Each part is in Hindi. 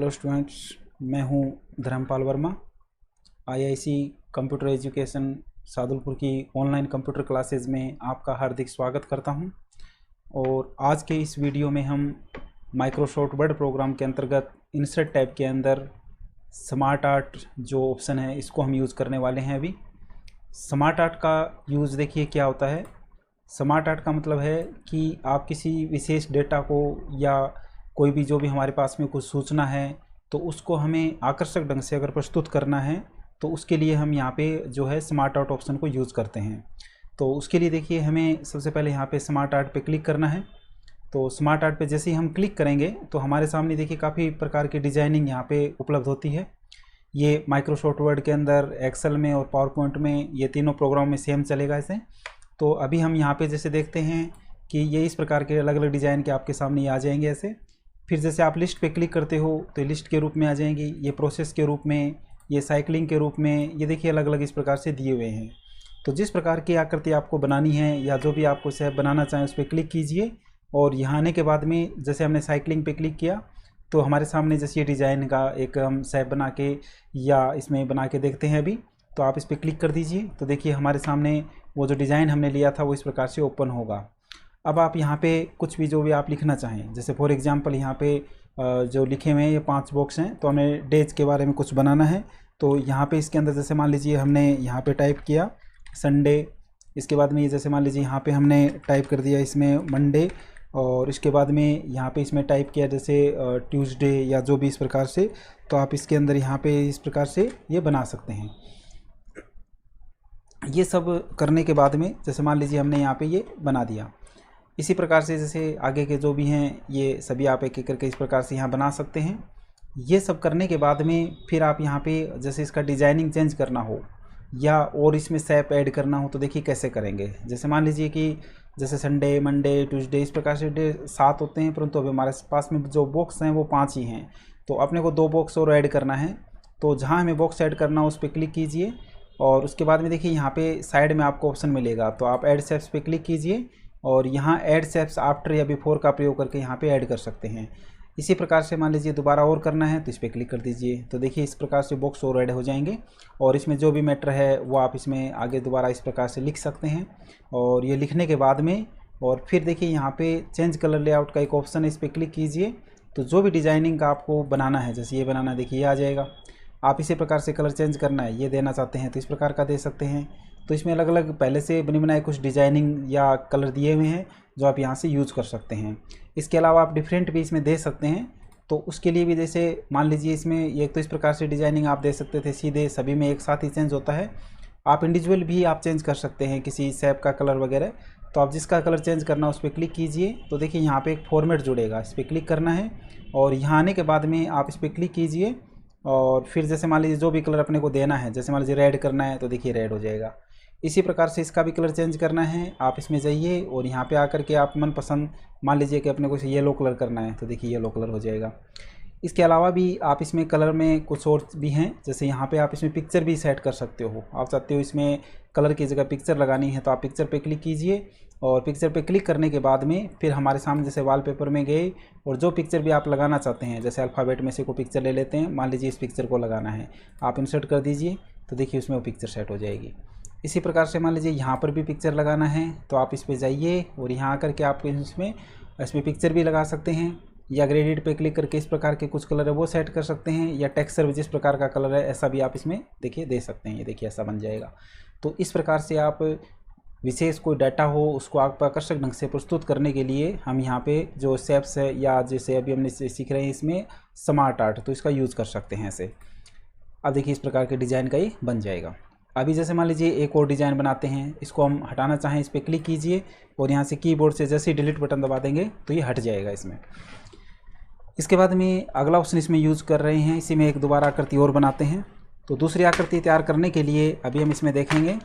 हेलो स्टूडेंट्स, मैं हूं Dharampal Verma. IIC computer education Sadulpur की ऑनलाइन कंप्यूटर क्लासेस में आपका हार्दिक स्वागत करता हूं। और आज के इस वीडियो में हम माइक्रोसॉफ्ट वर्ड प्रोग्राम के अंतर्गत इंसर्ट टैब के अंदर स्मार्ट आर्ट जो ऑप्शन है इसको हम यूज़ करने वाले हैं। अभी स्मार्ट आर्ट का यूज़ देखिए क्या होता है। स्मार्ट आर्ट का मतलब है कि आप किसी विशेष डेटा को या कोई भी जो भी हमारे पास में कुछ सूचना है तो उसको हमें आकर्षक ढंग से अगर प्रस्तुत करना है तो उसके लिए हम यहाँ पे जो है स्मार्ट आर्ट ऑप्शन को यूज़ करते हैं। तो उसके लिए देखिए हमें सबसे पहले यहाँ पे स्मार्ट आर्ट पे क्लिक करना है। तो स्मार्ट आर्ट पे जैसे ही हम क्लिक करेंगे तो हमारे सामने देखिए काफ़ी प्रकार की डिजाइनिंग यहाँ पे उपलब्ध होती है। ये माइक्रोसॉफ्ट वर्ड के अंदर, एक्सेल में और पावर पॉइंट में, ये तीनों प्रोग्राम में सेम चलेगा इसे। तो अभी हम यहाँ पे जैसे देखते हैं कि ये इस प्रकार के अलग अलग डिज़ाइन के आपके सामने आ जाएंगे ऐसे। फिर जैसे आप लिस्ट पे क्लिक करते हो तो लिस्ट के रूप में आ जाएंगी, ये प्रोसेस के रूप में, ये साइक्लिंग के रूप में, ये देखिए अलग अलग इस प्रकार से दिए हुए हैं। तो जिस प्रकार की आकृति आपको बनानी है या जो भी आपको शैप बनाना चाहें उस पर क्लिक कीजिए। और यहाँ आने के बाद में जैसे हमने साइक्लिंग पे क्लिक किया तो हमारे सामने जैसे ये डिज़ाइन का एक हम शैप बना के या इसमें बना के देखते हैं अभी। तो आप इस पर क्लिक कर दीजिए तो देखिए हमारे सामने वो जो डिज़ाइन हमने लिया था वो इस प्रकार से ओपन होगा। अब आप यहाँ पे कुछ भी जो भी आप लिखना चाहें, जैसे फॉर एग्जांपल यहाँ पे जो लिखे हुए हैं ये 5 बॉक्स हैं, तो हमें डेज के बारे में कुछ बनाना है। तो यहाँ पे इसके अंदर जैसे मान लीजिए हमने यहाँ पे टाइप किया संडे, इसके बाद में ये जैसे मान लीजिए यहाँ पे हमने टाइप कर दिया इसमें मंडे, और इसके बाद में यहाँ पे इसमें टाइप किया जैसे ट्यूसडे या जो भी इस प्रकार से। तो आप इसके अंदर यहाँ पे इस प्रकार से ये बना सकते हैं। ये सब करने के बाद में जैसे मान लीजिए हमने यहाँ पे ये बना दिया। इसी प्रकार से जैसे आगे के जो भी हैं ये सभी आप एक एक करके इस प्रकार से यहाँ बना सकते हैं। ये सब करने के बाद में फिर आप यहाँ पे जैसे इसका डिज़ाइनिंग चेंज करना हो या और इसमें शैप ऐड करना हो तो देखिए कैसे करेंगे। जैसे मान लीजिए कि जैसे संडे, मंडे, ट्यूसडे इस प्रकार से डे 7 होते हैं, परंतु अभी हमारे पास में जो बॉक्स हैं वो 5 ही हैं। तो अपने को 2 बॉक्स और ऐड करना है। तो जहाँ हमें बॉक्स ऐड करना हो उस पर क्लिक कीजिए और उसके बाद में देखिए यहाँ पे साइड में आपको ऑप्शन मिलेगा, तो आप ऐड शेप्स पे क्लिक कीजिए और यहाँ ऐड शेप्स आफ्टर या बिफोर का प्रयोग करके यहाँ पे ऐड कर सकते हैं। इसी प्रकार से मान लीजिए दोबारा और करना है तो इस पर क्लिक कर दीजिए। तो देखिए इस प्रकार से बॉक्स और ऐड हो जाएंगे और इसमें जो भी मैटर है वो आप इसमें आगे दोबारा इस प्रकार से लिख सकते हैं। और ये लिखने के बाद में और फिर देखिए यहाँ पे चेंज कलर लेआउट का एक ऑप्शन है, इस पर क्लिक कीजिए। तो जो भी डिज़ाइनिंग का आपको बनाना है, जैसे ये बनाना देखिए ये आ जाएगा। आप इसी प्रकार से कलर चेंज करना है, ये देना चाहते हैं तो इस प्रकार का दे सकते हैं। तो इसमें अलग अलग पहले से बनी बनाए कुछ डिज़ाइनिंग या कलर दिए हुए हैं जो आप यहाँ से यूज़ कर सकते हैं। इसके अलावा आप डिफरेंट भी इसमें दे सकते हैं। तो उसके लिए भी जैसे मान लीजिए इसमें एक तो इस प्रकार से डिज़ाइनिंग आप दे सकते थे सीधे, सभी में एक साथ ही चेंज होता है। आप इंडिविजुअल भी आप चेंज कर सकते हैं किसी शैप का कलर वगैरह। तो आप जिसका कलर चेंज करना उस पर क्लिक कीजिए। तो देखिए यहाँ पे एक फॉर्मेट जुड़ेगा, इस पर क्लिक करना है और यहाँ आने के बाद में आप इस पर क्लिक कीजिए और फिर जैसे मान लीजिए जो भी कलर अपने को देना है, जैसे मान लीजिए रेड करना है तो देखिए रेड हो जाएगा। इसी प्रकार से इसका भी कलर चेंज करना है, आप इसमें जाइए और यहाँ पे आकर के आप मनपसंद मान लीजिए कि अपने को इसे येलो कलर करना है तो देखिए येलो कलर हो जाएगा। इसके अलावा भी आप इसमें कलर में कुछ और भी हैं, जैसे यहाँ पे आप इसमें पिक्चर भी सेट कर सकते हो। आप चाहते हो इसमें कलर की जगह पिक्चर लगानी है तो आप पिक्चर पे क्लिक कीजिए और पिक्चर पे क्लिक करने के बाद में फिर हमारे सामने जैसे वॉलपेपर में गए और जो पिक्चर भी आप लगाना चाहते हैं, जैसे अल्फ़ाबेट में से कोई पिक्चर ले लेते हैं, मान लीजिए इस पिक्चर को लगाना है, आप इंसर्ट कर दीजिए तो देखिए उसमें वो पिक्चर सेट हो जाएगी। इसी प्रकार से मान लीजिए यहाँ पर भी पिक्चर लगाना है तो आप इस पर जाइए और यहाँ आकर के आप इसमें पिक्चर भी लगा सकते हैं या ग्रेडिएट पे क्लिक करके इस प्रकार के कुछ कलर है वो सेट कर सकते हैं, या टेक्सचर भी जिस प्रकार का कलर है ऐसा भी आप इसमें देखिए दे सकते हैं। ये देखिए ऐसा बन जाएगा। तो इस प्रकार से आप विशेष कोई डाटा हो उसको आप आकर्षक ढंग से प्रस्तुत करने के लिए हम यहाँ पे जो शेप्स है या जैसे अभी हमने सीख रहे हैं इसमें स्मार्ट आर्ट, तो इसका यूज़ कर सकते हैं ऐसे। अब देखिए इस प्रकार के डिज़ाइन का ही बन जाएगा। अभी जैसे मान लीजिए एक और डिज़ाइन बनाते हैं, इसको हम हटाना चाहें इस पर क्लिक कीजिए और यहाँ से कीबोर्ड से जैसे ही डिलीट बटन दबा देंगे तो ये हट जाएगा इसमें। इसके बाद में अगला ऑप्शन इसमें यूज़ कर रहे हैं, इसी में एक दोबारा आकृति और बनाते हैं। तो दूसरी आकृति तैयार करने के लिए अभी हम इसमें देखेंगे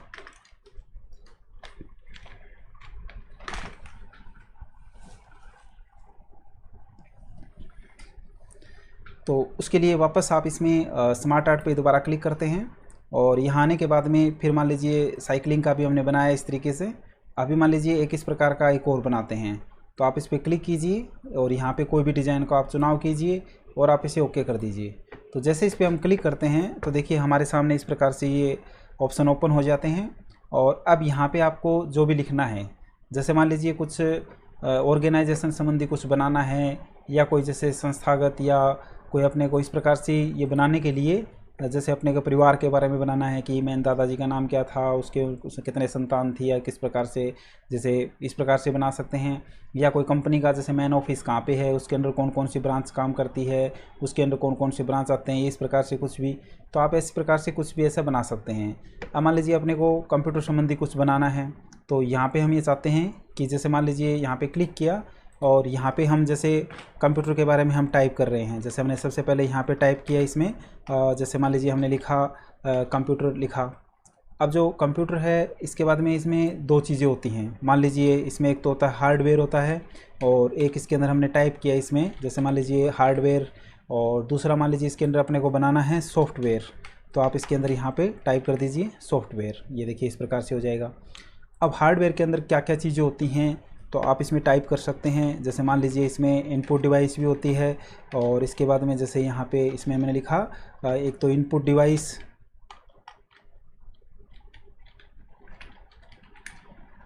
तो उसके लिए वापस आप इसमें स्मार्ट आर्ट पे दोबारा क्लिक करते हैं और यहाँ आने के बाद में फिर मान लीजिए साइकिलिंग का भी हमने बनाया इस तरीके से। अभी मान लीजिए एक इस प्रकार का एक और बनाते हैं। तो आप इस पर क्लिक कीजिए और यहाँ पे कोई भी डिज़ाइन को आप चुनाव कीजिए और आप इसे ओके कर दीजिए। तो जैसे इस पर हम क्लिक करते हैं तो देखिए हमारे सामने इस प्रकार से ये ऑप्शन ओपन हो जाते हैं। और अब यहाँ पे आपको जो भी लिखना है, जैसे मान लीजिए कुछ ऑर्गेनाइजेशन संबंधी कुछ बनाना है या कोई जैसे संस्थागत या कोई अपने को इस प्रकार से ये बनाने के लिए, जैसे अपने को परिवार के बारे में बनाना है कि मैंने दादाजी का नाम क्या था, उसके कितने संतान थी या किस प्रकार से, जैसे इस प्रकार से बना सकते हैं। या कोई कंपनी का जैसे मैन ऑफिस कहाँ पे है, उसके अंदर कौन कौन सी ब्रांच काम करती है, उसके अंदर कौन कौन से ब्रांच आते हैं, इस प्रकार से कुछ भी। तो आप इस प्रकार से कुछ भी ऐसा बना सकते हैं। अब मान लीजिए अपने को कंप्यूटर संबंधी कुछ बनाना है, तो यहाँ पर हम ये चाहते हैं कि जैसे मान लीजिए यहाँ पर क्लिक किया और यहाँ पे हम जैसे कंप्यूटर के बारे में हम टाइप कर रहे हैं। जैसे हमने सबसे पहले यहाँ पे टाइप किया इसमें, जैसे मान लीजिए हमने लिखा कंप्यूटर लिखा। अब जो कंप्यूटर है इसके बाद में इसमें दो चीज़ें होती हैं। मान लीजिए इसमें एक तो होता है हार्डवेयर होता है और एक इसके अंदर हमने टाइप किया इसमें, जैसे मान लीजिए हार्डवेयर, और दूसरा मान लीजिए इसके अंदर अपने को बनाना है सॉफ्टवेयर। तो आप इसके अंदर यहाँ पे टाइप कर दीजिए सॉफ्टवेयर। ये देखिए इस प्रकार से हो जाएगा। अब हार्डवेयर के अंदर क्या क्या चीज़ें होती हैं तो आप इसमें टाइप कर सकते हैं। जैसे मान लीजिए इसमें इनपुट डिवाइस भी होती है और इसके बाद में जैसे यहाँ पे इसमें मैंने लिखा एक तो इनपुट डिवाइस,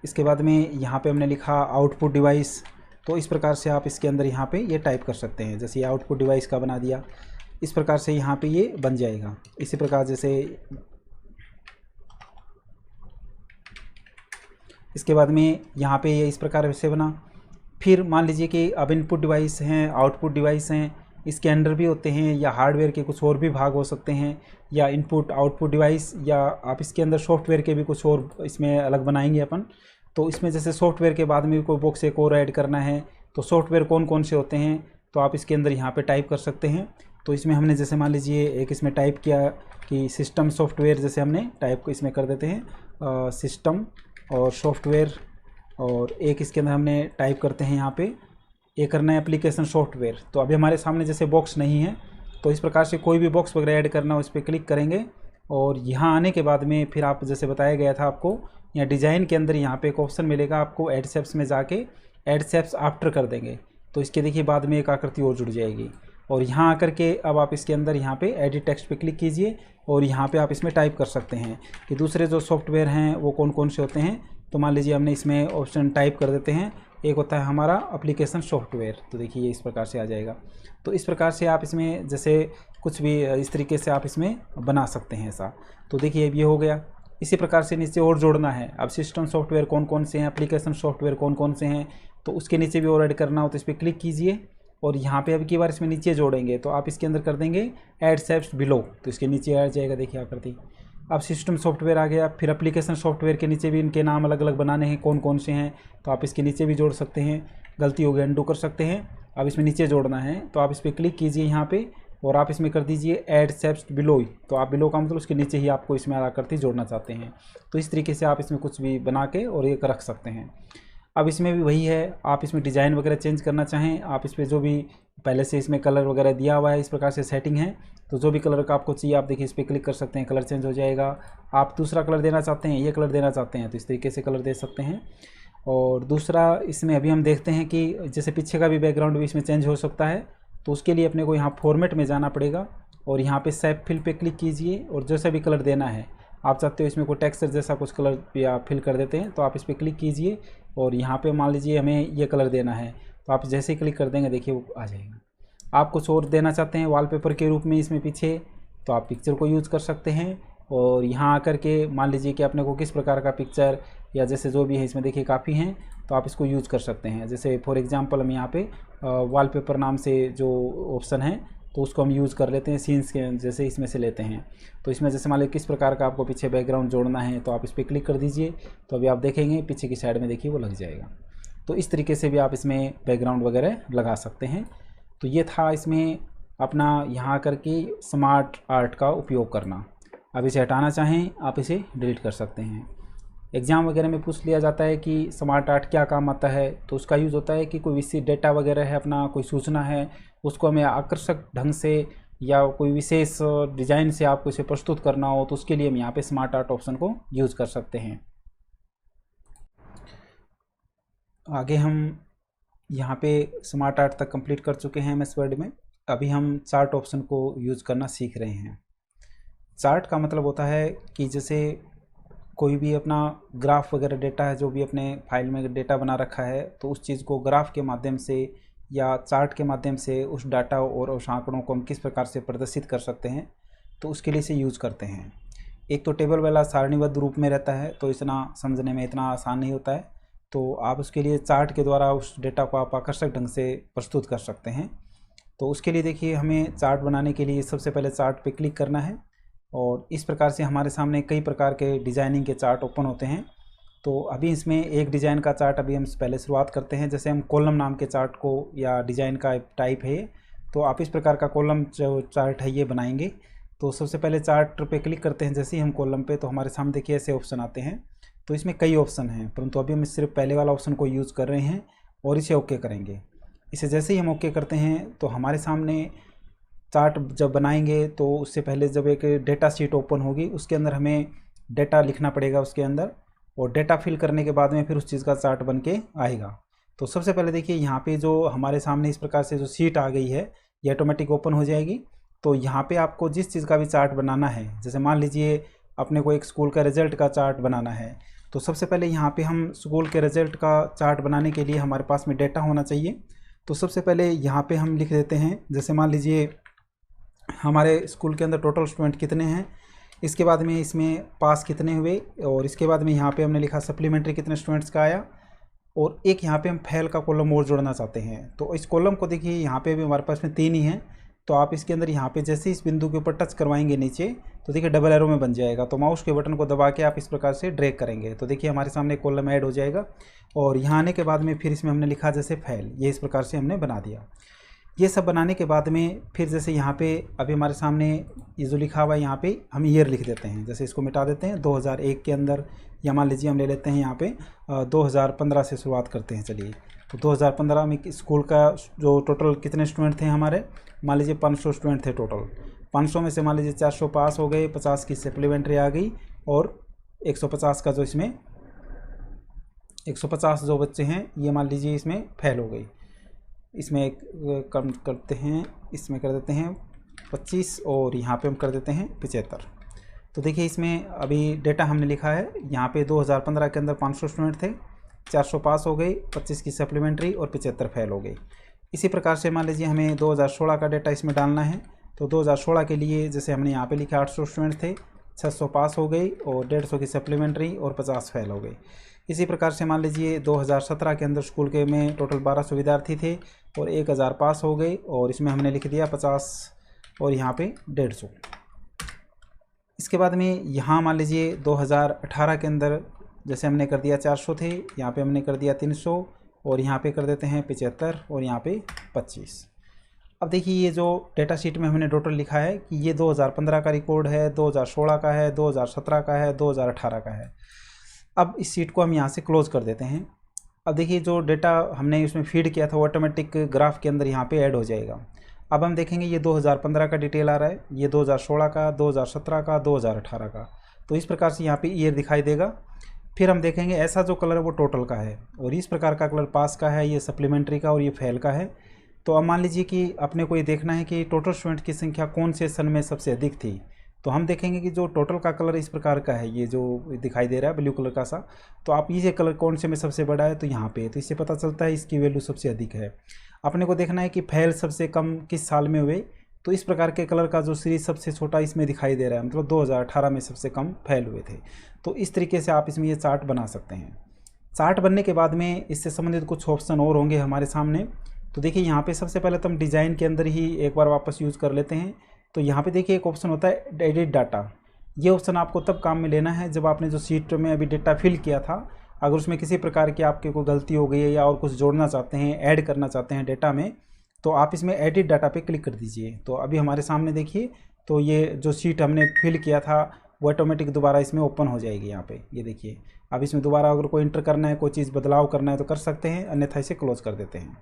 इसके बाद में यहाँ पे हमने लिखा आउटपुट डिवाइस। तो इस प्रकार से आप इसके अंदर यहाँ पे ये टाइप कर सकते हैं। जैसे ये आउटपुट डिवाइस का बना दिया, इस प्रकार से यहाँ पे ये बन जाएगा। इसी प्रकार जैसे इसके बाद में यहाँ पे ये इस प्रकार से बना। फिर मान लीजिए कि अब इनपुट डिवाइस हैं, आउटपुट डिवाइस हैं, इसके अंदर भी होते हैं या हार्डवेयर के कुछ और भी भाग हो सकते हैं, या इनपुट आउटपुट डिवाइस, या आप इसके अंदर सॉफ्टवेयर के भी कुछ और इसमें अलग बनाएंगे अपन। तो इसमें जैसे सॉफ्टवेयर के बाद में भी कोई बॉक्स एक और ऐड करना है, तो सॉफ्टवेयर कौन कौन से होते हैं तो आप इसके अंदर यहाँ पर टाइप कर सकते हैं। तो इसमें हमने जैसे मान लीजिए एक इसमें टाइप किया कि सिस्टम सॉफ्टवेयर, जैसे हमने टाइप इसमें कर देते हैं सिस्टम और सॉफ्टवेयर, और एक इसके अंदर हमने टाइप करते हैं यहाँ पे ये करना है एप्लीकेशन सॉफ्टवेयर। तो अभी हमारे सामने जैसे बॉक्स नहीं है, तो इस प्रकार से कोई भी बॉक्स वगैरह ऐड करना हो इस पर क्लिक करेंगे और यहाँ आने के बाद में फिर आप जैसे बताया गया था आपको यहाँ डिज़ाइन के अंदर यहाँ पे एक ऑप्शन मिलेगा आपको, एड शेप्स में जाके एड शेप्स आफ्टर कर देंगे। तो इसके देखिए बाद में एक आकृति और जुड़ जाएगी और यहाँ आकर के अब आप इसके अंदर यहाँ पे एडिट टेक्स्ट पे क्लिक कीजिए और यहाँ पे आप इसमें टाइप कर सकते हैं कि दूसरे जो सॉफ्टवेयर हैं वो कौन कौन से होते हैं। तो मान लीजिए हमने इसमें ऑप्शन टाइप कर देते हैं, एक होता है हमारा एप्लीकेशन सॉफ्टवेयर। तो देखिए ये इस प्रकार से आ जाएगा। तो इस प्रकार से आप इसमें जैसे कुछ भी इस तरीके से आप इसमें बना सकते हैं ऐसा। तो देखिए ये हो गया। इसी प्रकार से नीचे और जोड़ना है, अब सिस्टम सॉफ्टवेयर कौन कौन से हैं, एप्लीकेशन सॉफ्टवेयर कौन कौन से हैं, तो उसके नीचे भी और ऐड करना हो तो इस पर क्लिक कीजिए और यहाँ पे अब की बार इसमें नीचे जोड़ेंगे तो आप इसके अंदर कर देंगे ऐड शेप्स बिलो। तो इसके नीचे आ जाएगा, देखिए आकृति। अब सिस्टम सॉफ्टवेयर आ गया, फिर एप्लीकेशन सॉफ्टवेयर के नीचे भी इनके नाम अलग अलग बनाने हैं कौन कौन से हैं, तो आप इसके नीचे भी जोड़ सकते हैं। गलती हो गई अंडू कर सकते हैं। अब इसमें नीचे जोड़ना है तो आप इस पर क्लिक कीजिए यहाँ पे और आप इसमें कर दीजिए ऐड शेप्स बिलो। तो आप बिलो का मतलब उसके नीचे ही आपको इसमें आकृति जोड़ना चाहते हैं। तो इस तरीके से आप इसमें कुछ भी बना के और ये रख सकते हैं। अब इसमें भी वही है, आप इसमें डिज़ाइन वगैरह चेंज करना चाहें, आप इस पर जो भी पहले से इसमें कलर वगैरह दिया हुआ है इस प्रकार से सेटिंग है, तो जो भी कलर का आपको चाहिए आप देखिए इस पर क्लिक कर सकते हैं, कलर चेंज हो जाएगा। आप दूसरा कलर देना चाहते हैं, ये कलर देना चाहते हैं तो इस तरीके से कलर दे सकते हैं। और दूसरा इसमें अभी हम देखते हैं कि जैसे पीछे का भी बैकग्राउंड भी इसमें चेंज हो सकता है, तो उसके लिए अपने को यहाँ फॉर्मेट में जाना पड़ेगा और यहाँ पे शेप फिल पे क्लिक कीजिए और जैसा भी कलर देना है आप चाहते हो इसमें कोई टेक्सचर जैसा कुछ कलर भी आप फिल कर देते हैं तो आप इस पर क्लिक कीजिए और यहाँ पे मान लीजिए हमें ये कलर देना है तो आप जैसे ही क्लिक कर देंगे देखिए वो आ जाएगा। आप कुछ और देना चाहते हैं वॉलपेपर के रूप में इसमें पीछे, तो आप पिक्चर को यूज़ कर सकते हैं और यहाँ आकर के मान लीजिए कि अपने को किस प्रकार का पिक्चर या जैसे जो भी है इसमें देखिए काफ़ी हैं तो आप इसको यूज़ कर सकते हैं। जैसे फॉर एग्जांपल हम यहाँ पे वॉलपेपर नाम से जो ऑप्शन है तो उसको हम यूज़ कर लेते हैं, सीन्स के जैसे इसमें से लेते हैं। तो इसमें जैसे मान लीजिए किस प्रकार का आपको पीछे बैकग्राउंड जोड़ना है तो आप इस पर क्लिक कर दीजिए, तो अभी आप देखेंगे पीछे की साइड में देखिए वो लग जाएगा। तो इस तरीके से भी आप इसमें बैकग्राउंड वगैरह लगा सकते हैं। तो ये था इसमें अपना यहाँ करके स्मार्ट आर्ट का उपयोग करना। अब इसे हटाना चाहें आप इसे डिलीट कर सकते हैं। एग्ज़ाम वगैरह में पूछ लिया जाता है कि स्मार्ट आर्ट क्या काम आता है, तो उसका यूज़ होता है कि कोई विशेष डेटा वगैरह है, अपना कोई सूचना है, उसको हमें आकर्षक ढंग से या कोई विशेष डिज़ाइन से आपको इसे प्रस्तुत करना हो तो उसके लिए हम यहाँ पे स्मार्ट आर्ट ऑप्शन को यूज़ कर सकते हैं। आगे हम यहाँ पे स्मार्ट आर्ट तक कंप्लीट कर चुके हैं MS वर्ड में। अभी हम चार्ट ऑप्शन को यूज़ करना सीख रहे हैं। चार्ट का मतलब होता है कि जैसे कोई भी अपना ग्राफ वगैरह डेटा है, जो भी अपने फाइल में डेटा बना रखा है, तो उस चीज़ को ग्राफ के माध्यम से या चार्ट के माध्यम से उस डाटा और उस आंकड़ों को हम किस प्रकार से प्रदर्शित कर सकते हैं, तो उसके लिए इसे यूज़ करते हैं। एक तो टेबल वाला सारणीबद्ध रूप में रहता है, तो इतना समझने में इतना आसान नहीं होता है, तो आप उसके लिए चार्ट के द्वारा उस डेटा को आप आकर्षक ढंग से प्रस्तुत कर सकते हैं। तो उसके लिए देखिए, हमें चार्ट बनाने के लिए सबसे पहले चार्ट पे क्लिक करना है और इस प्रकार से हमारे सामने कई प्रकार के डिज़ाइनिंग के चार्ट ओपन होते हैं। तो अभी इसमें एक डिज़ाइन का चार्ट अभी हम पहले शुरुआत करते हैं। जैसे हम कॉलम नाम के चार्ट को, या डिज़ाइन का टाइप है, तो आप इस प्रकार का कॉलम जो चार्ट है ये बनाएंगे। तो सबसे पहले चार्ट पे क्लिक करते हैं। जैसे ही हम कॉलम पे, तो हमारे सामने देखिए ऐसे ऑप्शन आते हैं। तो इसमें कई ऑप्शन हैं, परंतु अभी हम सिर्फ पहले वाला ऑप्शन को यूज़ कर रहे हैं और इसे ओके करेंगे। इसे जैसे ही हम ओके करते हैं, तो हमारे सामने चार्ट जब बनाएंगे तो उससे पहले जब एक डेटा शीट ओपन होगी, उसके अंदर हमें डेटा लिखना पड़ेगा उसके अंदर, और डेटा फिल करने के बाद में फिर उस चीज़ का चार्ट बन के आएगा। तो सबसे पहले देखिए, यहाँ पे जो हमारे सामने इस प्रकार से जो शीट आ गई है, ये ऑटोमेटिक ओपन हो जाएगी। तो यहाँ पे आपको जिस चीज़ का भी चार्ट बनाना है, जैसे मान लीजिए अपने को एक स्कूल का रिजल्ट का चार्ट बनाना है, तो सबसे पहले यहाँ पे हम स्कूल के रिजल्ट का चार्ट बनाने के लिए हमारे पास में डेटा होना चाहिए। तो सबसे पहले यहाँ पे हम लिख देते हैं, जैसे मान लीजिए हमारे स्कूल के अंदर टोटल स्टूडेंट कितने हैं, इसके बाद में इसमें पास कितने हुए, और इसके बाद में यहाँ पे हमने लिखा सप्लीमेंट्री कितने स्टूडेंट्स का आया, और एक यहाँ पे हम फेल का कॉलम और जोड़ना चाहते हैं। तो इस कॉलम को देखिए, यहाँ पे भी हमारे पास में 3 ही हैं। तो आप इसके अंदर यहाँ पे जैसे इस बिंदु के ऊपर टच करवाएंगे नीचे, तो देखिए डबल एरो में बन जाएगा। तो माउस के बटन को दबा के आप इस प्रकार से ड्रैग करेंगे, तो देखिए हमारे सामने कॉलम ऐड हो जाएगा। और यहाँ आने के बाद में फिर इसमें हमने लिखा जैसे फेल, ये इस प्रकार से हमने बना दिया। ये सब बनाने के बाद में फिर जैसे यहाँ पे अभी हमारे सामने ये जो लिखा हुआ है, यहाँ पे हम ईयर लिख देते हैं। जैसे इसको मिटा देते हैं 2001 के अंदर, या मान लीजिए हम ले लेते हैं यहाँ पे 2015 से शुरुआत करते हैं। चलिए, तो 2015 में स्कूल का जो टोटल कितने स्टूडेंट थे हमारे, मान लीजिए 500 स्टूडेंट थे टोटल। 500 में से मान लीजिए 400 पास हो गए, 50 की सप्लीमेंट्री आ गई, और 150 का जो इसमें 150 जो बच्चे हैं, ये मान लीजिए इसमें फेल हो गई। इसमें एक कम करते हैं, इसमें कर देते हैं 25, और यहाँ पे हम कर देते हैं 75। तो देखिए इसमें अभी डेटा हमने लिखा है, यहाँ पे 2015 के अंदर 500 स्टूडेंट थे, 400 पास हो गए, 25 की सप्लीमेंट्री और 75 फेल हो गई। इसी प्रकार से मान लीजिए हमें 2016 का डेटा इसमें डालना है। तो 2016 के लिए जैसे हमने यहाँ पे लिखा 800 स्टूडेंट थे, 600 पास हो गई और 150 की सप्लीमेंट्री और 50 फेल हो गई। इसी प्रकार से मान लीजिए 2017 के अंदर स्कूल के में टोटल 1200 विद्यार्थी थे और 1000 पास हो गए, और इसमें हमने लिख दिया 50 और यहाँ पे 150। इसके बाद में यहाँ मान लीजिए 2018 के अंदर जैसे हमने कर दिया 400 थे, यहाँ पे हमने कर दिया 300, और यहाँ पे कर देते हैं 75, और यहाँ पे 25। अब देखिए ये जो डेटा शीट में हमने टोटल लिखा है कि ये 2015 का रिकॉर्ड है, 2016 का है, 2017 का है, 2018 का है। अब इस शीट को हम यहाँ से क्लोज़ कर देते हैं। अब देखिए जो डेटा हमने इसमें फीड किया था वो ऑटोमेटिक ग्राफ के अंदर यहाँ पे ऐड हो जाएगा। अब हम देखेंगे ये 2015 का डिटेल आ रहा है, ये 2016 का, 2017 का, 2018 का। तो इस प्रकार से यहाँ पे ईयर दिखाई देगा। फिर हम देखेंगे ऐसा जो कलर है वो टोटल का है, और इस प्रकार का कलर पास का है, ये सप्लीमेंट्री का, और ये फेल का है। तो अब मान लीजिए कि अपने को ये देखना है कि टोटल स्टूडेंट की संख्या कौन से सन में सबसे अधिक थी। तो हम देखेंगे कि जो टोटल का कलर इस प्रकार का है, ये जो दिखाई दे रहा है ब्लू कलर का सा, तो आप ये कलर कौन से में सबसे बड़ा है, तो यहाँ पे, तो इससे पता चलता है इसकी वैल्यू सबसे अधिक है। अपने को देखना है कि फेल सबसे कम किस साल में हुए, तो इस प्रकार के कलर का जो सीरीज सबसे छोटा इसमें दिखाई दे रहा है, मतलब 2018 में सबसे कम फेल हुए थे। तो इस तरीके से आप इसमें ये चार्ट बना सकते हैं। चार्ट बनने के बाद में इससे संबंधित कुछ ऑप्शन और होंगे हमारे सामने। तो देखिए यहाँ पे सबसे पहले तो हम डिज़ाइन के अंदर ही एक बार वापस यूज़ कर लेते हैं। तो यहाँ पे देखिए एक ऑप्शन होता है एडिट डाटा। ये ऑप्शन आपको तब काम में लेना है जब आपने जो शीट में अभी डेटा फिल किया था, अगर उसमें किसी प्रकार की आपके कोई गलती हो गई है या और कुछ जोड़ना चाहते हैं, ऐड करना चाहते हैं डेटा में, तो आप इसमें एडिट डाटा पे क्लिक कर दीजिए। तो अभी हमारे सामने देखिए, तो ये जो शीट हमने फिल किया था वो ऑटोमेटिक दोबारा इसमें ओपन हो जाएगी। यहाँ पे ये देखिए, अब इसमें दोबारा अगर कोई इंटर करना है, कोई चीज़ बदलाव करना है तो कर सकते हैं, अन्यथा इसे क्लोज कर देते हैं।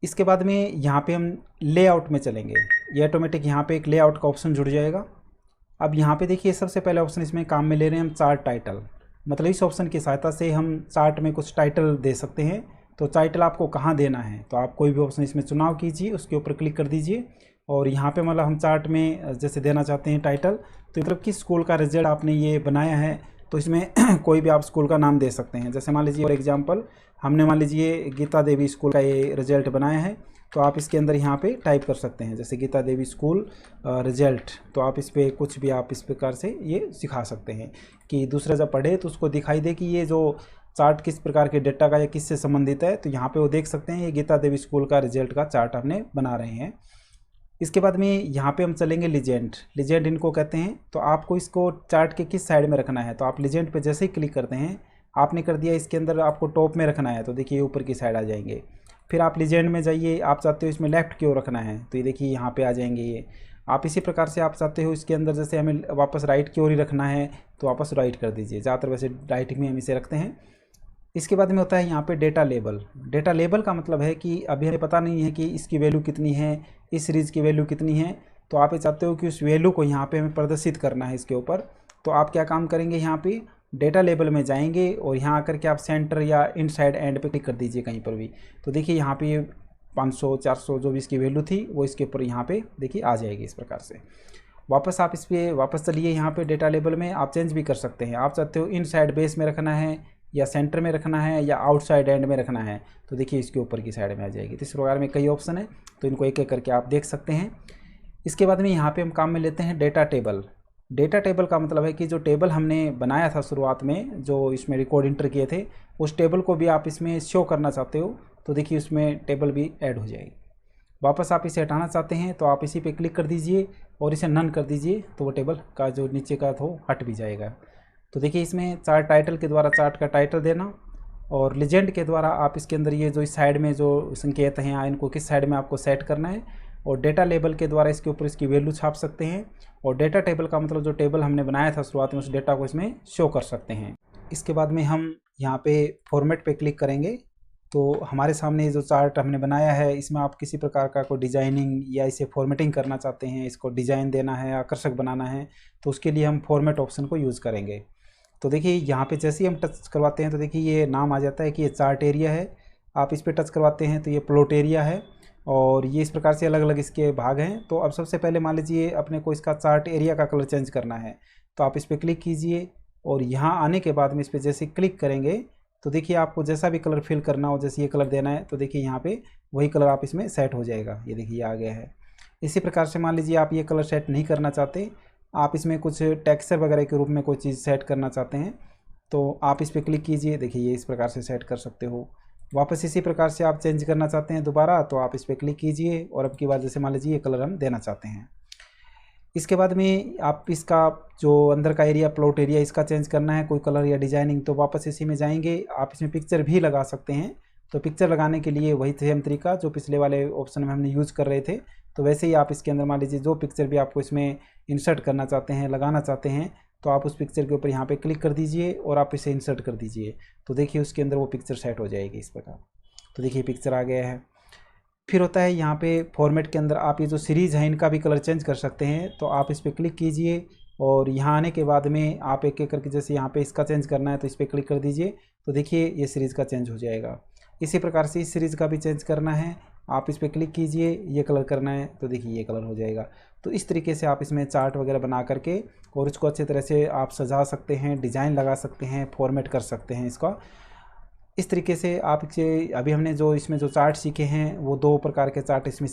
इसके बाद में यहाँ पे हम लेआउट में चलेंगे। ये ऑटोमेटिक यहाँ पे एक लेआउट का ऑप्शन जुड़ जाएगा। अब यहाँ पे देखिए सबसे पहले ऑप्शन इसमें काम में ले रहे हैं हम चार्ट टाइटल, मतलब इस ऑप्शन की सहायता से हम चार्ट में कुछ टाइटल दे सकते हैं तो टाइटल आपको कहाँ देना है, तो आप कोई भी ऑप्शन इसमें चुनाव कीजिए, उसके ऊपर क्लिक कर दीजिए और यहाँ पे मतलब हम चार्ट में जैसे देना चाहते हैं टाइटल, तो मतलब किस स्कूल का रिजल्ट आपने ये बनाया है, तो इसमें कोई भी आप स्कूल का नाम दे सकते हैं। जैसे मान लीजिए फॉर एग्जांपल हमने मान लीजिए गीता देवी स्कूल का ये रिजल्ट बनाया है, तो आप इसके अंदर यहाँ पे टाइप कर सकते हैं जैसे गीता देवी स्कूल रिजल्ट, तो आप इस पर कुछ भी आप इस प्रकार से ये सिखा सकते हैं कि दूसरा जब पढ़े तो उसको दिखाई दे कि ये जो चार्ट किस प्रकार के डेटा का या किससे संबंधित है, तो यहाँ पे वो देख सकते हैं ये गीता देवी स्कूल का रिजल्ट का चार्ट हमने बना रहे हैं। इसके बाद में यहाँ पे हम चलेंगे लीजेंड, लीजेंड इनको कहते हैं। तो आपको इसको चार्ट के किस साइड में रखना है, तो आप लीजेंड पे जैसे ही क्लिक करते हैं, आपने कर दिया इसके अंदर आपको टॉप में रखना है, तो देखिए ऊपर की साइड आ जाएंगे। फिर आप लीजेंड में जाइए, आप चाहते हो इसमें लेफ्ट की ओर रखना है, तो ये देखिए यहाँ पे आ जाएंगे ये। आप इसी प्रकार से आप चाहते हो इसके अंदर जैसे हमें वापस राइट की ओर ही रखना है, तो वापस राइट कर दीजिए, ज़्यादातर वैसे राइट में हम इसे रखते हैं। इसके बाद में होता है यहाँ पे डेटा लेबल। डेटा लेबल का मतलब है कि अभी हमें पता नहीं है कि इसकी वैल्यू कितनी है, इस सीरीज़ की वैल्यू कितनी है, तो आप ये चाहते हो कि उस वैल्यू को यहाँ पे हमें प्रदर्शित करना है इसके ऊपर। तो आप क्या काम करेंगे, यहाँ पे डेटा लेबल में जाएंगे और यहाँ आकर के आप सेंटर या इनसाइड एंड पे क्लिक कर दीजिए कहीं पर भी। तो देखिए यहाँ पे 500 400 जो भी इसकी वैल्यू थी वो इसके ऊपर यहाँ पे देखिए आ जाएगी इस प्रकार से। वापस आप इस पर वापस चलिए, यहाँ पे डेटा लेबल में आप चेंज भी कर सकते हैं। आप चाहते हो इनसाइड बेस में रखना है या सेंटर में रखना है या आउटसाइड एंड में रखना है, तो देखिए इसके ऊपर की साइड में आ जाएगी। तो इस प्रकार में कई ऑप्शन है, तो इनको एक एक करके आप देख सकते हैं। इसके बाद में यहाँ पे हम काम में लेते हैं डेटा टेबल। डेटा टेबल का मतलब है कि जो टेबल हमने बनाया था शुरुआत में, जो इसमें रिकॉर्ड इंटर किए थे, उस टेबल को भी आप इसमें शो करना चाहते हो, तो देखिए उसमें टेबल भी ऐड हो जाएगी। वापस आप इसे हटाना चाहते हैं तो आप इसी पे क्लिक कर दीजिए और इसे नन कर दीजिए, तो वो टेबल का जो नीचे का था हट भी जाएगा। तो देखिए इसमें चार्ट टाइटल के द्वारा चार्ट का टाइटल देना, और लीजेंड के द्वारा आप इसके अंदर ये जो इस साइड में जो संकेत हैं इनको किस साइड में आपको सेट करना है, और डेटा लेबल के द्वारा इसके ऊपर इसकी वैल्यू छाप सकते हैं। और डेटा टेबल का मतलब जो टेबल हमने बनाया था शुरुआत में, उस डेटा को इसमें शो कर सकते हैं। इसके बाद में हम यहाँ पे फॉर्मेट पे क्लिक करेंगे, तो हमारे सामने जो चार्ट हमने बनाया है इसमें आप किसी प्रकार का कोई डिजाइनिंग या इसे फॉर्मेटिंग करना चाहते हैं, इसको डिज़ाइन देना है, आकर्षक बनाना है, तो उसके लिए हम फॉर्मेट ऑप्शन को यूज़ करेंगे। तो देखिए यहाँ पे जैसे ही हम टच करवाते हैं तो देखिए ये नाम आ जाता है कि ये चार्ट एरिया है। आप इस पर टच करवाते हैं तो ये प्लॉट एरिया है, और ये इस प्रकार से अलग अलग इसके भाग हैं। तो अब सबसे पहले मान लीजिए अपने को इसका चार्ट एरिया का कलर चेंज करना है, तो आप इस पर क्लिक कीजिए और यहाँ आने के बाद में इस पर जैसे क्लिक करेंगे तो देखिए आपको जैसा भी कलर फिल करना हो, जैसे ये कलर देना है, तो देखिए यहाँ पे वही कलर आप इसमें सेट हो जाएगा। ये देखिए आ गया है। इसी प्रकार से मान लीजिए आप ये कलर सेट नहीं करना चाहते, आप इसमें कुछ टेक्सचर वगैरह के रूप में कोई चीज़ सेट करना चाहते हैं, तो आप इस पर क्लिक कीजिए, देखिए ये इस प्रकार से सेट कर सकते हो। वापस इसी प्रकार से आप चेंज करना चाहते हैं दोबारा, तो आप इस पर क्लिक कीजिए और अब की बार जैसे मान लीजिए ये कलर हम देना चाहते हैं। इसके बाद में आप इसका जो अंदर का एरिया प्लॉट एरिया इसका चेंज करना है कोई कलर या डिजाइनिंग, तो वापस इसी में जाएंगे। आप इसमें पिक्चर भी लगा सकते हैं, तो पिक्चर लगाने के लिए वही सेम तरीका जो पिछले वाले ऑप्शन में हमने यूज़ कर रहे थे, तो वैसे ही आप इसके अंदर मान लीजिए जो पिक्चर भी आपको इसमें इंसर्ट करना चाहते हैं, लगाना चाहते हैं, तो आप उस पिक्चर के ऊपर यहाँ पे क्लिक कर दीजिए और आप इसे इंसर्ट कर दीजिए, तो देखिए उसके अंदर वो पिक्चर सेट हो जाएगी इस प्रकार। तो देखिए पिक्चर आ गया है। फिर होता है यहाँ पे फॉर्मेट के अंदर आप ये जो सीरीज़ है इनका भी कलर चेंज कर सकते हैं, तो आप इस पर क्लिक कीजिए और यहाँ आने के बाद में आप एक एक करके जैसे यहाँ पे इसका चेंज करना है तो इस पर क्लिक कर दीजिए, तो देखिए ये सीरीज़ का चेंज हो जाएगा। इसी प्रकार से इस सीरीज़ का भी चेंज करना है, आप इस पर क्लिक कीजिए, ये कलर करना है, तो देखिए ये कलर हो जाएगा। तो इस तरीके से आप इसमें चार्ट वगैरह बना करके और इसको अच्छे तरह से आप सजा सकते हैं, डिज़ाइन लगा सकते हैं, फॉर्मेट कर सकते हैं इसका। इस तरीके से आप इसे अभी हमने जो इसमें जो चार्ट सीखे हैं वो 2 प्रकार के चार्ट इसमें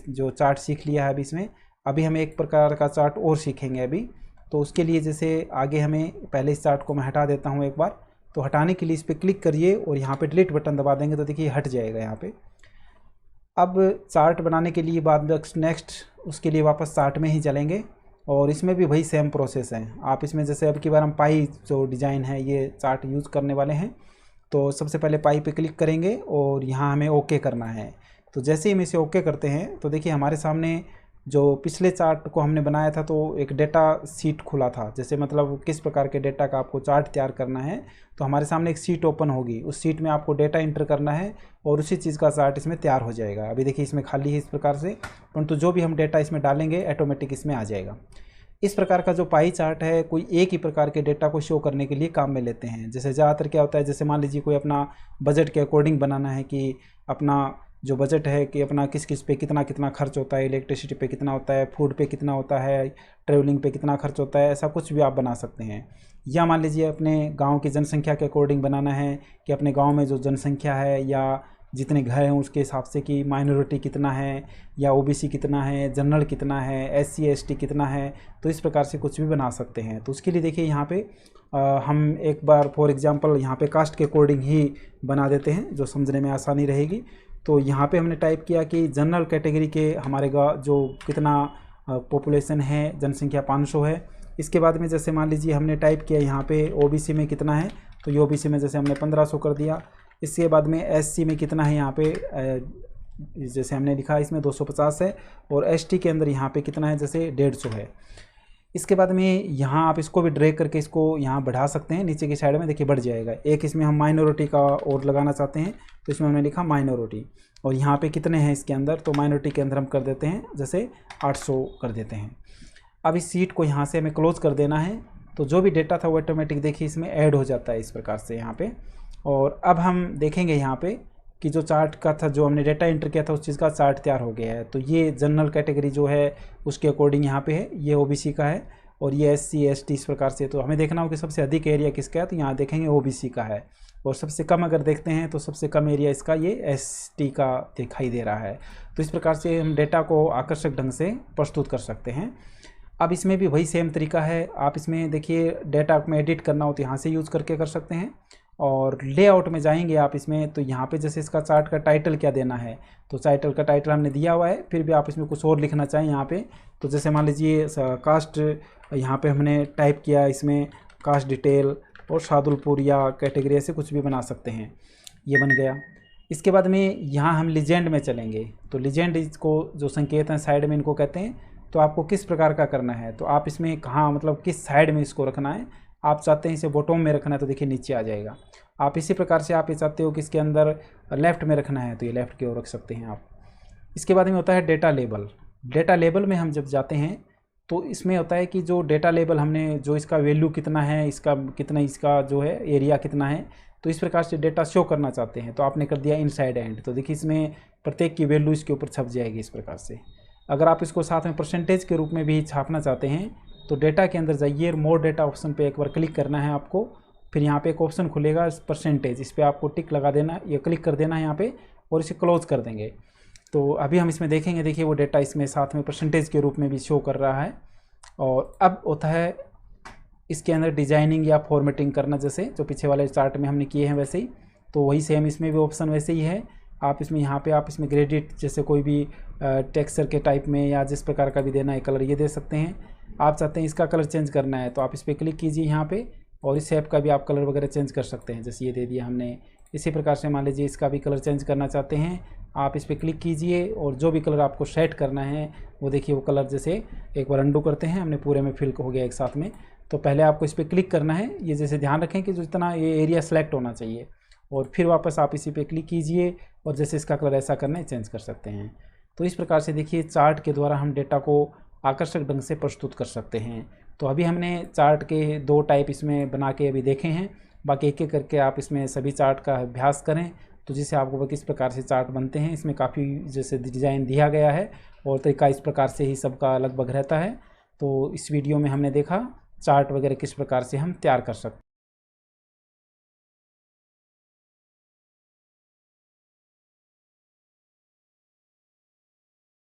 जो चार्ट सीख लिया है अभी इसमें। अभी हम एक प्रकार का चार्ट और सीखेंगे अभी, तो उसके लिए जैसे आगे हमें पहले इस चार्ट को मैं हटा देता हूँ एक बार, तो हटाने के लिए इस पर क्लिक करिए और यहाँ पे डिलीट बटन दबा देंगे, तो देखिए हट जाएगा यहाँ पे। अब चार्ट बनाने के लिए बाद नेक्स्ट उसके लिए वापस चार्ट में ही चलेंगे और इसमें भी वही सेम प्रोसेस है। आप इसमें जैसे अब की बार हम पाई जो डिज़ाइन है ये चार्ट यूज़ करने वाले हैं, तो सबसे पहले पाई पे क्लिक करेंगे और यहाँ हमें ओके करना है। तो जैसे ही हम इसे ओके करते हैं तो देखिए हमारे सामने जो पिछले चार्ट को हमने बनाया था तो एक डेटा सीट खुला था, जैसे मतलब किस प्रकार के डेटा का आपको चार्ट तैयार करना है, तो हमारे सामने एक सीट ओपन होगी, उस सीट में आपको डेटा इंटर करना है और उसी चीज़ का चार्ट इसमें तैयार हो जाएगा। अभी देखिए इसमें खाली है इस प्रकार से, परंतु जो भी हम डेटा इसमें डालेंगे ऑटोमेटिक इसमें आ जाएगा। इस प्रकार का जो पाई चार्ट है कोई एक ही प्रकार के डेटा को शो करने के लिए काम में लेते हैं। जैसे ज़्यादातर क्या होता है, जैसे मान लीजिए कोई अपना बजट के अकॉर्डिंग बनाना है कि अपना जो बजट है कि अपना किस किस पे कितना कितना खर्च होता है, इलेक्ट्रिसिटी पे कितना होता है, फूड पे कितना होता है, ट्रेवलिंग पे कितना खर्च होता है, ऐसा कुछ भी आप बना सकते हैं। या मान लीजिए अपने गांव की जनसंख्या के अकॉर्डिंग बनाना है कि अपने गांव में जो जनसंख्या है या जितने घर हैं उसके हिसाब से कि माइनॉरिटी कितना है या ओबीसी कितना है, जनरल कितना है, एससी एसटी कितना है, तो इस प्रकार से कुछ भी बना सकते हैं। तो उसके लिए देखिए यहाँ पे हम एक बार फॉर एग्जांपल यहाँ पे कास्ट के अकॉर्डिंग ही बना देते हैं जो समझने में आसानी रहेगी। तो यहाँ पे हमने टाइप किया कि जनरल कैटेगरी के हमारे जो कितना पॉपुलेशन है, जनसंख्या 500 है। इसके बाद में जैसे मान लीजिए हमने टाइप किया यहाँ पे ओबीसी में कितना है, तो ये ओबीसी में जैसे हमने 1500 कर दिया। इसके बाद में एससी में कितना है, यहाँ पे जैसे हमने लिखा इसमें 250 है, और एसटी के अंदर यहाँ पे कितना है, जैसे 150 है। इसके बाद में यहाँ आप इसको भी ड्रैग करके इसको यहाँ बढ़ा सकते हैं, नीचे की साइड में देखिए बढ़ जाएगा। एक इसमें हम माइनॉरिटी का और लगाना चाहते हैं तो इसमें हमने लिखा माइनॉरिटी, और यहाँ पे कितने हैं इसके अंदर, तो माइनॉरिटी के अंदर हम कर देते हैं जैसे 800 कर देते हैं। अब इस सीट को यहाँ से हमें क्लोज कर देना है, तो जो भी डेटा था वो ऑटोमेटिक देखिए इसमें ऐड हो जाता है इस प्रकार से यहाँ पे। और अब हम देखेंगे यहाँ पे कि जो चार्ट का था, जो हमने डेटा एंटर किया था उस चीज़ का चार्ट तैयार हो गया है। तो ये जनरल कैटेगरी जो है उसके अकॉर्डिंग यहाँ पे है, ये ओबीसी का है, और ये एससी एसटी इस प्रकार से। तो हमें देखना हो कि सबसे अधिक एरिया किसका है, तो यहाँ देखेंगे ओबीसी का है, और सबसे कम अगर देखते हैं तो सबसे कम एरिया इसका ये एसटी का दिखाई दे रहा है। तो इस प्रकार से हम डेटा को आकर्षक ढंग से प्रस्तुत कर सकते हैं। अब इसमें भी वही सेम तरीका है, आप इसमें देखिए डेटा में एडिट करना हो तो यहाँ से यूज़ करके कर सकते हैं। और लेआउट में जाएंगे आप इसमें, तो यहाँ पे जैसे इसका चार्ट का टाइटल क्या देना है, तो टाइटल का टाइटल हमने दिया हुआ है। फिर भी आप इसमें कुछ और लिखना चाहें यहाँ पे, तो जैसे मान लीजिए कास्ट, यहाँ पे हमने टाइप किया इसमें कास्ट डिटेल और शादुलपुर या कैटेगरी, ऐसे कुछ भी बना सकते हैं, ये बन गया। इसके बाद में यहाँ हम लीजेंड में चलेंगे, तो लीजेंड इसको जो संकेत हैं साइड में इनको कहते हैं। तो आपको किस प्रकार का करना है, तो आप इसमें कहाँ मतलब किस साइड में इसको रखना है, आप चाहते हैं इसे बॉटम में रखना है तो देखिए नीचे आ जाएगा। आप इसी प्रकार से आप ये चाहते हो कि इसके अंदर लेफ़्ट में रखना है तो ये लेफ़्ट की ओर रख सकते हैं आप। इसके बाद में होता है डेटा लेबल। डेटा लेबल में हम जब जाते हैं तो इसमें होता है कि जो डेटा लेबल हमने जो इसका वैल्यू कितना है, इसका कितना, इसका जो है एरिया कितना है, तो इस प्रकार से डेटा शो करना चाहते हैं तो आपने कर दिया इनसाइड एंड। तो देखिए इसमें प्रत्येक की वैल्यू इसके ऊपर छप जाएगी इस प्रकार से। अगर आप इसको साथ में परसेंटेज के रूप में भी छापना चाहते हैं तो डेटा के अंदर जाइए, मोर डेटा ऑप्शन पे एक बार क्लिक करना है आपको। फिर यहाँ पे एक ऑप्शन खुलेगा परसेंटेज, इस पर आपको टिक लगा देना, ये क्लिक कर देना है यहाँ पे, और इसे क्लोज कर देंगे। तो अभी हम इसमें देखेंगे, देखिए वो डेटा इसमें साथ में परसेंटेज के रूप में भी शो कर रहा है। और अब होता है इसके अंदर डिजाइनिंग या फॉर्मेटिंग करना, जैसे जो पीछे वाले चार्ट में हमने किए हैं वैसे ही, तो वही सेम इसमें भी ऑप्शन वैसे ही है। आप इसमें यहाँ पे आप इसमें ग्रेडिट जैसे कोई भी टेक्सचर के टाइप में या जिस प्रकार का भी देना है कलर, ये दे सकते हैं। आप चाहते हैं इसका कलर चेंज करना है तो आप इस पर क्लिक कीजिए यहाँ पे, और इस ऐप का भी आप कलर वगैरह चेंज कर सकते हैं, जैसे ये दे दिया हमने। इसी प्रकार से मान लीजिए इसका भी कलर चेंज करना चाहते हैं, आप इस पर क्लिक कीजिए और जो भी कलर आपको सेट करना है वो देखिए वो कलर, जैसे एक बार अंडू करते हैं, हमने पूरे में फिल हो गया एक साथ में। तो पहले आपको इस पर क्लिक करना है, ये जैसे ध्यान रखें कि जो इतना ये एरिया सेलेक्ट होना चाहिए, और फिर वापस आप इसी पे क्लिक कीजिए और जैसे इसका कलर ऐसा करना है चेंज कर सकते हैं। तो इस प्रकार से देखिए चार्ट के द्वारा हम डेटा को आकर्षक ढंग से प्रस्तुत कर सकते हैं। तो अभी हमने चार्ट के 2 टाइप इसमें बना के अभी देखे हैं, बाकी एक एक करके आप इसमें सभी चार्ट का अभ्यास करें तो जिससे आपको किस प्रकार से चार्ट बनते हैं। इसमें काफ़ी जैसे डिज़ाइन दिया गया है और तरीका इस प्रकार से ही सबका लगभग रहता है। तो इस वीडियो में हमने देखा चार्ट वगैरह किस प्रकार से हम तैयार कर सकते हैं।